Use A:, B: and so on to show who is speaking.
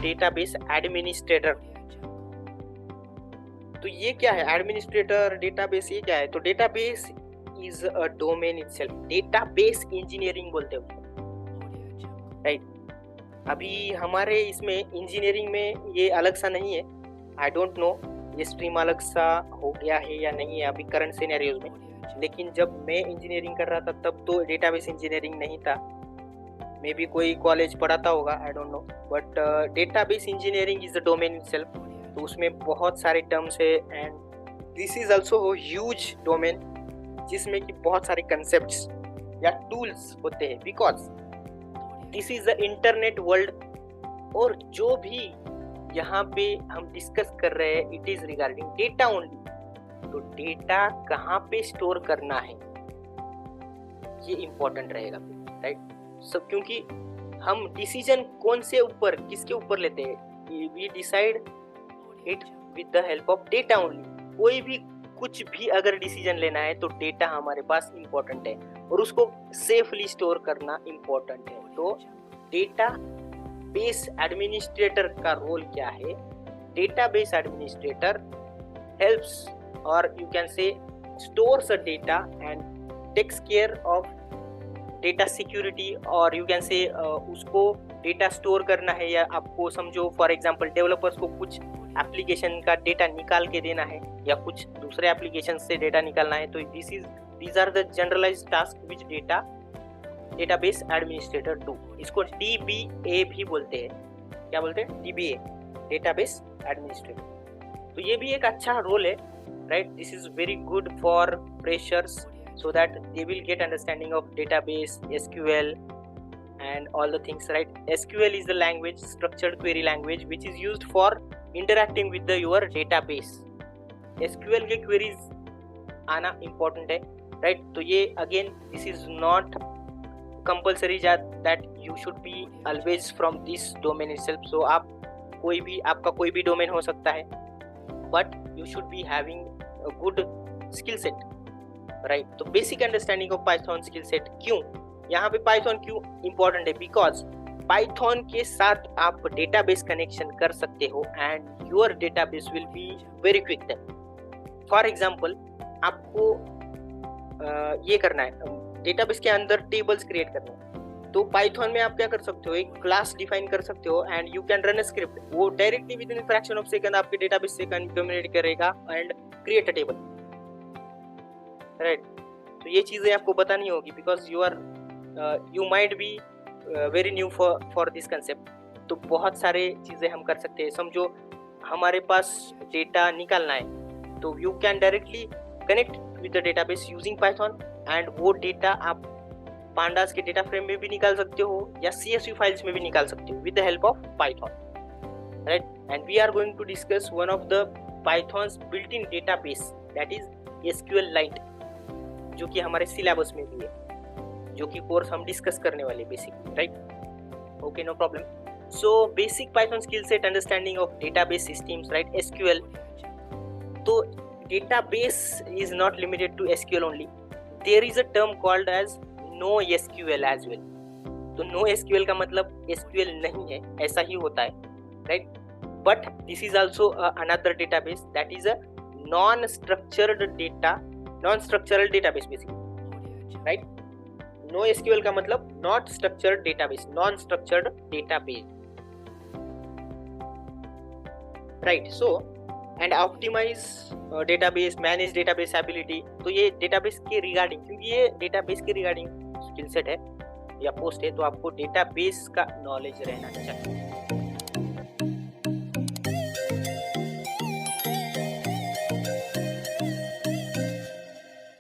A: Database administrator. तो ये क्या है? एडमिनिस्ट्रेटर डेटाबेस ये क्या है? तो database is a domain itself. Database engineering बोलते हैं, राइट। अभी हमारे इसमें इंजीनियरिंग में ये अलग सा नहीं है। आई डोंट नो ये स्ट्रीम अलग सा हो गया है या नहीं है अभी करंट सिनेरियोज में, लेकिन जब मैं इंजीनियरिंग कर रहा था तब तो डेटाबेस इंजीनियरिंग नहीं था। मे बी कोई कॉलेज पढ़ाता होगा, I don't know, but database engineering is the domain itself. तो उसमें बहुत सारे टर्म्स है and this is also huge domain जिसमें कि बहुत सारे कंसेप्ट्स या टूल्स होते हैं, because this is the internet world. और जो भी यहाँ पे हम डिस्कस कर रहे हैं it is regarding data only. तो डेटा कहाँ पे स्टोर करना है ये इंपॉर्टेंट रहेगा, राइट। सब क्योंकि हम डिसीजन कौन से ऊपर किसके ऊपर लेते हैं, we decide it with the help of data only. कोई भी कुछ भी अगर डिसीजन लेना है तो डेटा हमारे पास इंपॉर्टेंट है और उसको सेफली स्टोर करना इंपॉर्टेंट है। तो डेटा बेस एडमिनिस्ट्रेटर का रोल क्या है? डेटाबेस एडमिनिस्ट्रेटर हेल्प्स और you can say stores a data and takes care of data security, और यू कैन से उसको डेटा स्टोर करना है या आपको समझो फॉर एग्जांपल डेवलपर्स को कुछ एप्लीकेशन का डेटा निकाल के देना है या कुछ दूसरे एप्लीकेशन से डेटा निकालना है। तो these are the generalized task which database administrator do. इसको DBA भी बोलते हैं। क्या बोलते हैं? DBA, database administrator. तो ये भी एक अच्छा रोल है, right. This is very good for freshers so that they will get understanding of database, SQL and all the things, right? SQL is the language, structured query language, which is used for interacting with your database. SQL के queries आना important है, right? तो ये again this is not compulsory that you should be always from this domain itself. So आप कोई भी आपका कोई भी domain हो सकता है, but you should be having a good skill set, right. तो basic understanding of Python skill set. क्यों यहाँ पे पाइथन क्यों इंपॉर्टेंट है? बिकॉज पाइथन के साथ आप डेटाबेस कनेक्शन कर सकते हो and your database will be very quick then. For example आपको ये करना है, डेटाबेस के अंदर टेबल्स क्रिएट करना है, तो पाइथन में आप क्या कर सकते हो, एक क्लास डिफाइन कर सकते हो and you can run a script. वो directly within fraction of second आपके डेटाबेस से कम्युनिकेट करेगा and create a table, right. तो ये चीजें आपको पता नहीं होगी because you might be very new for this concept. तो बहुत सारे चीजें हम कर सकते हैं। समझो हमारे पास डेटा निकालना है तो you can directly connect with the database using Python and वो डेटा आप पांडास के डेटा फ्रेम में भी निकाल सकते हो या CSV फाइल्स में भी निकाल सकते हो with the help of Python, right. And we are going to discuss one of the Python's built in database that is SQLite, जो कि हमारे सिलेबस में भी है, जो कि कोर्स हम डिस्कस करने वाले basically, right. Okay, no problem. So basic Python skill set, understanding of database systems, right, SQL। तो database is not limited to SQL only, there is a term called as NoSQL as well. तो NoSQL का मतलब SQL नहीं है, ऐसा ही होता है, right. But this is also another database that is a non structural database basically, right. NoSQL का मतलब not structured database, non structured database, right. So and optimize database, manage database ability. तो ये डेटाबेस के regarding, क्योंकि ये database के regarding skill set है या पोस्ट है, तो आपको डेटाबेस का नॉलेज रहना चाहिए।